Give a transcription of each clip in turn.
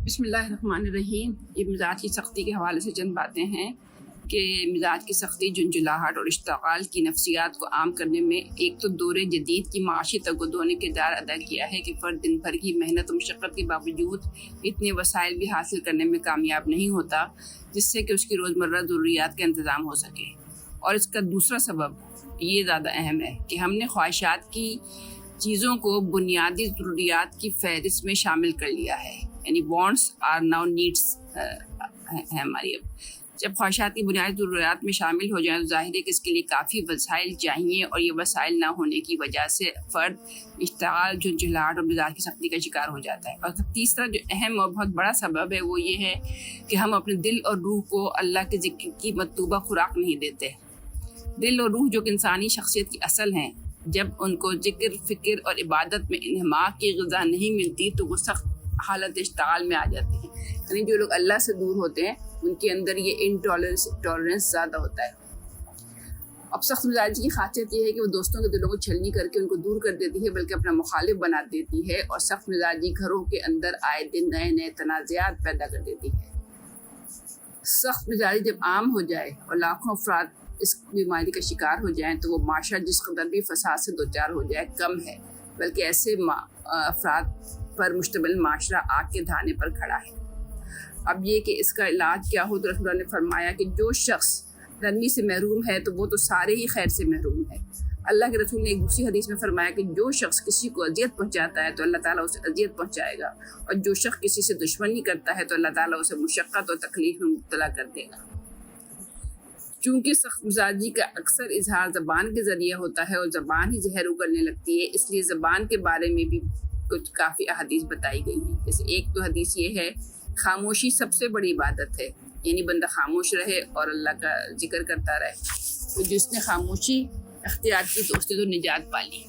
بسم اللہ الرحمن الرحیم۔ یہ مزاج کی سختی کے حوالے سے چند باتیں ہیں کہ مزاج کی سختی جھنجھلاہٹ اور اشتعال کی نفسیات کو عام کرنے میں ایک تو دور جدید کی معاشی تگدو نے کردار ادا کیا ہے کہ فرد دن بھر کی محنت و مشقت کے باوجود اتنے وسائل بھی حاصل کرنے میں کامیاب نہیں ہوتا جس سے کہ اس کی روزمرہ ضروریات کا انتظام ہو سکے، اور اس کا دوسرا سبب یہ زیادہ اہم ہے کہ ہم نے خواہشات کی چیزوں کو بنیادی ضروریات کی فہرست میں شامل کر لیا ہے، یعنی وانٹس آر ناؤ نیڈس ہے ہماری۔ اب جب خواہشات کی بنیادی ضروریات میں شامل ہو جائیں تو ظاہر ہے کہ اس کے لیے کافی وسائل چاہیے، اور یہ وسائل نہ ہونے کی وجہ سے فرد اشتعال، جھنجھلاہٹ اور مزاج کی سختی کا شکار ہو جاتا ہے۔ اور تیسرا جو اہم اور بہت بڑا سبب ہے وہ یہ ہے کہ ہم اپنے دل اور روح کو اللہ کے ذکر کی مطلوبہ خوراک نہیں دیتے۔ دل اور روح جو کہ انسانی شخصیت کی اصل ہیں، جب ان کو ذکر، فکر اور عبادت میں انہماک کی غذا نہیں ملتی تو وہ سخت حالت اشتعال میں آ جاتے ہیں۔ یعنی جو لوگ اللہ سے دور ہوتے ہیں ان کے اندر یہ ٹالرنس زیادہ ہوتا ہے۔ اب سخت مزاجی کی خاصیت یہ ہے کہ وہ دوستوں کے دلوں کو چھلنی کر کے ان کو دور کر دیتی ہے، بلکہ اپنا مخالف بنا دیتی ہے، اور سخت مزاجی گھروں کے اندر آئے دن نئے نئے تنازعات پیدا کر دیتی ہے۔ سخت مزاجی جب عام ہو جائے اور لاکھوں افراد اس بیماری کا شکار ہو جائیں تو وہ معاشرہ جس قدر بھی فساد سے دوچار ہو جائے کم ہے، بلکہ ایسے افراد پر مشتمل معاشرہ آگ کے دھانے پر کھڑا ہے۔ اب یہ کہ اس کا علاج کیا ہو، تو رسول اللہ نے فرمایا کہ جو شخص نرمی سے محروم ہے تو وہ تو سارے ہی خیر سے محروم ہے۔ اللہ کے رسول نے ایک دوسری حدیث میں فرمایا کہ جو شخص کسی کو اذیت پہنچاتا ہے تو اللہ تعالیٰ اسے اذیت پہنچائے گا، اور جو شخص کسی سے دشمنی کرتا ہے تو اللہ تعالیٰ اسے مشقت اور تکلیف میں مبتلا کر دے گا۔ چونکہ سخت مزاجی کا اکثر اظہار زبان کے ذریعے ہوتا ہے اور زبان ہی زہر اگلنے لگتی ہے، اس لیے زبان کے بارے میں بھی کچھ کافی احادیث بتائی گئی ہیں۔ جیسے ایک تو حدیث یہ ہے، خاموشی سب سے بڑی عبادت ہے، یعنی بندہ خاموش رہے اور اللہ کا ذکر کرتا رہے۔ تو جس نے خاموشی اختیار کی تو اس نے تو نجات پا لی۔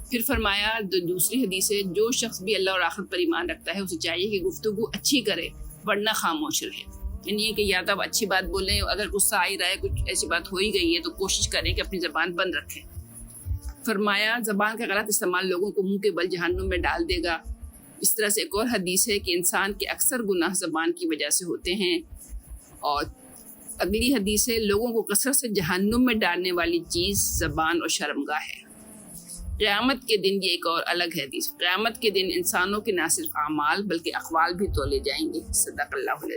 پھر فرمایا دوسری حدیث ہے، جو شخص بھی اللہ اور آخرت پر ایمان رکھتا ہے اسے چاہیے کہ گفتگو اچھی کرے ورنہ خاموش رہے۔ یعنی یہ کہ یا تو آپ اچھی بات بولیں، اگر غصہ آ ہی رہا ہے، کچھ ایسی بات ہو ہی گئی ہے تو کوشش کریں کہ اپنی زبان بند رکھیں۔ فرمایا زبان کا غلط استعمال لوگوں کو منہ کے بل جہنم میں ڈال دے گا۔ اس طرح سے ایک اور حدیث ہے کہ انسان کے اکثر گناہ زبان کی وجہ سے ہوتے ہیں، اور اگلی حدیث ہے، لوگوں کو کثرت سے جہنم میں ڈالنے والی چیز زبان اور شرمگاہ ہے۔ قیامت کے دن، یہ ایک اور الگ حدیث، قیامت کے دن انسانوں کے نہ صرف اعمال بلکہ اقوال بھی تولے جائیں گے۔ صدق اللہ علیہ۔